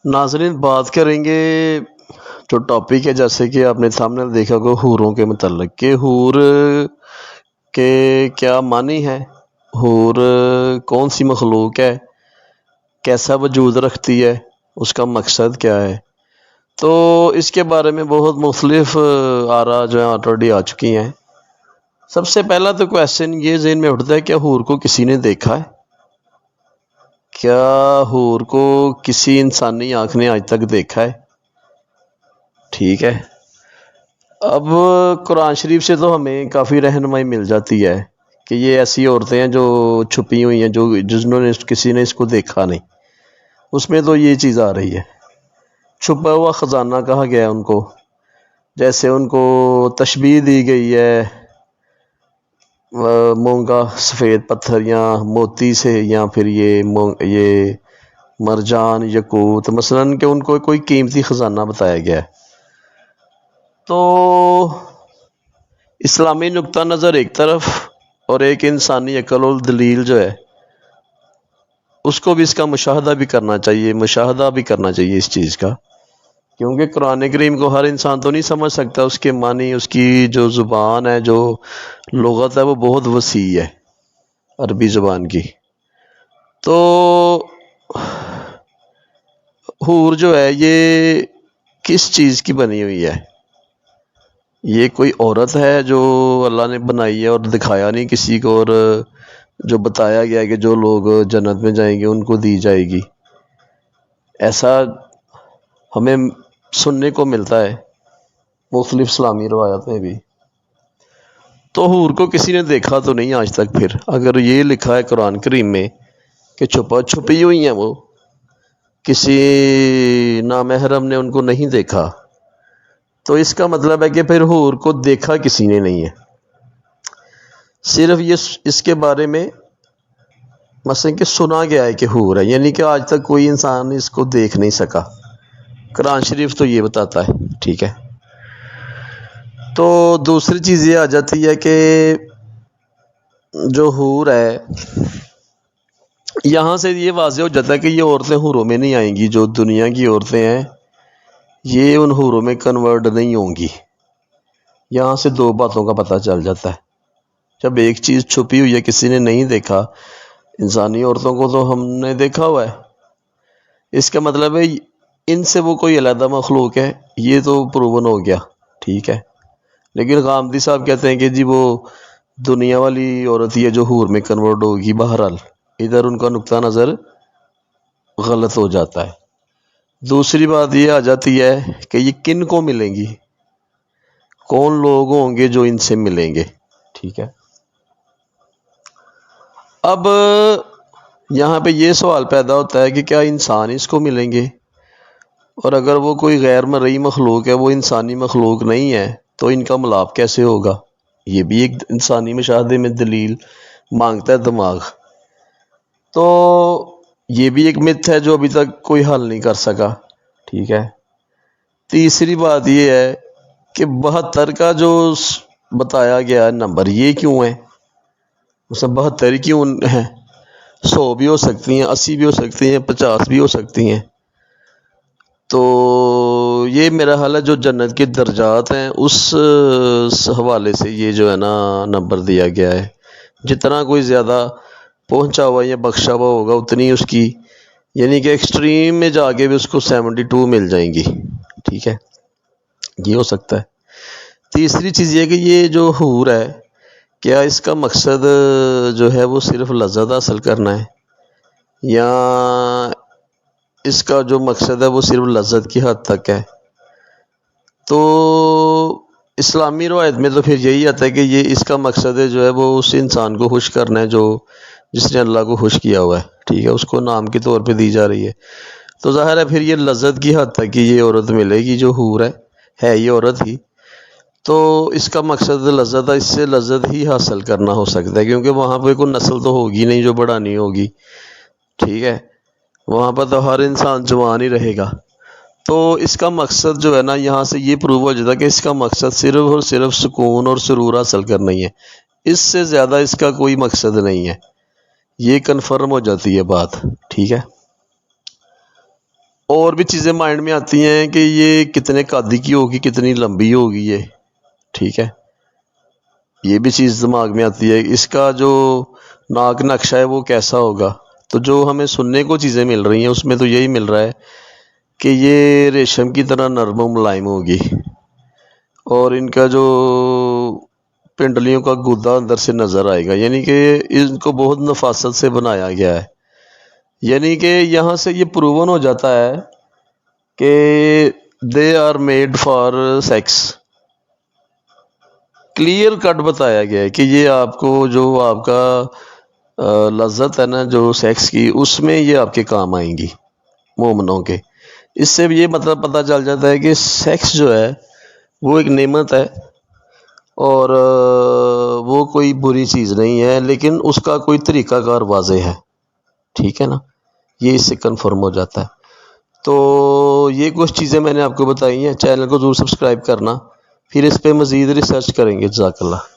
ناظرین، بات کریں گے جو ٹاپک ہے، جیسے کہ آپ نے سامنے دیکھا ہوگا حوروں کے متعلق کہ حور کے کیا معنی ہے، حور کون سی مخلوق ہے، کیسا وجود رکھتی ہے، اس کا مقصد کیا ہے۔ تو اس کے بارے میں بہت مختلف آراء جو ہیں آلریڈی آ چکی ہیں۔ سب سے پہلا تو کویسچن یہ ذہن میں اٹھتا ہے، کیا حور کو کسی نے دیکھا ہے؟ کیا حور کو کسی انسانی آنکھ نے آج تک دیکھا ہے؟ ٹھیک ہے، اب قرآن شریف سے تو ہمیں کافی رہنمائی مل جاتی ہے کہ یہ ایسی عورتیں ہیں جو چھپی ہوئی ہیں، جنہوں نے کسی نے اس کو دیکھا نہیں۔ اس میں تو یہ چیز آ رہی ہے، چھپا ہوا خزانہ کہا گیا ہے ان کو، جیسے ان کو تشبیہ دی گئی ہے مونگا سفید پتھر یا موتی سے، یا پھر یہ مرجان یاقوت مثلاً، کہ ان کو کوئی قیمتی خزانہ بتایا گیا ہے۔ تو اسلامی نقطہ نظر ایک طرف، اور ایک انسانی عقل و دلیل جو ہے اس کو بھی اس کا مشاہدہ بھی کرنا چاہیے اس چیز کا، کیونکہ قرآن کریم کو ہر انسان تو نہیں سمجھ سکتا، اس کے معنی، اس کی جو زبان ہے، جو لغت ہے، وہ بہت وسیع ہے عربی زبان کی۔ تو حور جو ہے یہ کس چیز کی بنی ہوئی ہے؟ یہ کوئی عورت ہے جو اللہ نے بنائی ہے اور دکھایا نہیں کسی کو، اور جو بتایا گیا ہے کہ جو لوگ جنت میں جائیں گے ان کو دی جائے گی، ایسا ہمیں سننے کو ملتا ہے مختلف اسلامی روایات میں بھی۔ تو حور کو کسی نے دیکھا تو نہیں آج تک۔ پھر اگر یہ لکھا ہے قرآن کریم میں کہ چھپی ہوئی ہیں، وہ کسی نامحرم نے ان کو نہیں دیکھا، تو اس کا مطلب ہے کہ پھر حور کو دیکھا کسی نے نہیں ہے، صرف یہ اس کے بارے میں مثلا کہ سنا گیا ہے کہ حور ہے، یعنی کہ آج تک کوئی انسان اس کو دیکھ نہیں سکا۔ قرآن شریف تو یہ بتاتا ہے، ٹھیک ہے۔ تو دوسری چیز یہ آ جاتی ہے کہ جو حور ہے، یہاں سے یہ واضح ہو جاتا ہے کہ یہ عورتیں حوروں میں نہیں آئیں گی، جو دنیا کی عورتیں ہیں یہ ان حوروں میں کنورٹ نہیں ہوں گی۔ یہاں سے دو باتوں کا پتہ چل جاتا ہے، جب ایک چیز چھپی ہوئی ہے کسی نے نہیں دیکھا، انسانی عورتوں کو تو ہم نے دیکھا ہوا ہے، اس کا مطلب ہے ان سے وہ کوئی علیحدہ مخلوق ہے، یہ تو پروون ہو گیا، ٹھیک ہے۔ لیکن غامدی صاحب کہتے ہیں کہ جی وہ دنیا والی عورت ہی ہے جو حور میں کنورٹ ہوگی۔ بہرحال ادھر ان کا نقطہ نظر غلط ہو جاتا ہے۔ دوسری بات یہ آ جاتی ہے کہ یہ کن کو ملیں گی، کون لوگ ہوں گے جو ان سے ملیں گے، ٹھیک ہے۔ اب یہاں پہ یہ سوال پیدا ہوتا ہے کہ کیا انسان اس کو ملیں گے، اور اگر وہ کوئی غیر مرئی مخلوق ہے، وہ انسانی مخلوق نہیں ہے، تو ان کا ملاپ کیسے ہوگا؟ یہ بھی ایک انسانی مشاہدے میں دلیل مانگتا ہے دماغ۔ تو یہ بھی ایک متھ ہے جو ابھی تک کوئی حل نہیں کر سکا، ٹھیک ہے۔ تیسری بات یہ ہے کہ 72 کا جو بتایا گیا ہے نمبر، یہ کیوں ہے؟ مثلا 72 کیوں ہیں؟ 100 بھی ہو سکتی ہیں، 80 بھی ہو سکتی ہیں، 50 بھی ہو سکتی ہیں۔ تو یہ میرا حال ہے جو جنت کے درجات ہیں اس حوالے سے یہ جو ہے نا نمبر دیا گیا ہے، جتنا کوئی زیادہ پہنچا ہوا یا بخشا ہوا ہوگا اتنی اس کی، یعنی کہ ایکسٹریم میں جا کے بھی اس کو 72 مل جائیں گی، ٹھیک ہے، یہ ہو سکتا ہے۔ تیسری چیز یہ کہ یہ جو حور ہے، کیا اس کا مقصد جو ہے وہ صرف لذت حاصل کرنا ہے، یا اس کا جو مقصد ہے وہ صرف لذت کی حد تک ہے؟ تو اسلامی روایت میں تو پھر یہی آتا ہے کہ یہ اس کا مقصد ہے جو ہے وہ اس انسان کو خوش کرنا ہے جس نے اللہ کو خوش کیا ہوا ہے، ٹھیک ہے، اس کو نام کے طور پہ دی جا رہی ہے۔ تو ظاہر ہے پھر یہ لذت کی حد تک یہ عورت ملے گی، جو حور ہے یہ عورت ہی، تو اس کا مقصد لذت ہے، اس سے لذت ہی حاصل کرنا ہو سکتا ہے، کیونکہ وہاں پہ کوئی نسل تو ہوگی نہیں جو بڑھانی ہوگی، ٹھیک ہے، وہاں پر تو ہر انسان جوان ہی رہے گا۔ تو اس کا مقصد جو ہے نا، یہاں سے یہ پروو ہو جاتا ہے کہ اس کا مقصد صرف اور صرف سکون اور سرور حاصل کرنا ہی ہے، اس سے زیادہ اس کا کوئی مقصد نہیں ہے، یہ کنفرم ہو جاتی ہے بات، ٹھیک ہے۔ اور بھی چیزیں مائنڈ میں آتی ہیں کہ یہ کتنے قادی کی ہوگی، کتنی لمبی ہوگی یہ، ٹھیک ہے، یہ بھی چیز دماغ میں آتی ہے، اس کا جو ناک نقشہ ہے وہ کیسا ہوگا۔ تو جو ہمیں سننے کو چیزیں مل رہی ہیں اس میں تو یہی مل رہا ہے کہ یہ ریشم کی طرح نرم و ملائم ہوگی، اور ان کا جو پنڈلیوں کا گدا اندر سے نظر آئے گا، یعنی کہ ان کو بہت نفاست سے بنایا گیا ہے۔ یعنی کہ یہاں سے یہ پروون ہو جاتا ہے کہ they are made for sex, clear cut بتایا گیا ہے کہ یہ آپ کو جو آپ کا لذت ہے نا جو سیکس کی، اس میں یہ آپ کے کام آئیں گی مومنوں کے۔ اس سے بھی یہ مطلب پتہ چل جاتا ہے کہ سیکس جو ہے وہ ایک نعمت ہے، اور وہ کوئی بری چیز نہیں ہے، لیکن اس کا کوئی طریقہ کار واضح ہے، ٹھیک ہے نا، یہ اس سے کنفرم ہو جاتا ہے۔ تو یہ کچھ چیزیں میں نے آپ کو بتائی ہیں، چینل کو ضرور سبسکرائب کرنا، پھر اس پہ مزید ریسرچ کریں گے۔ جزاک اللہ۔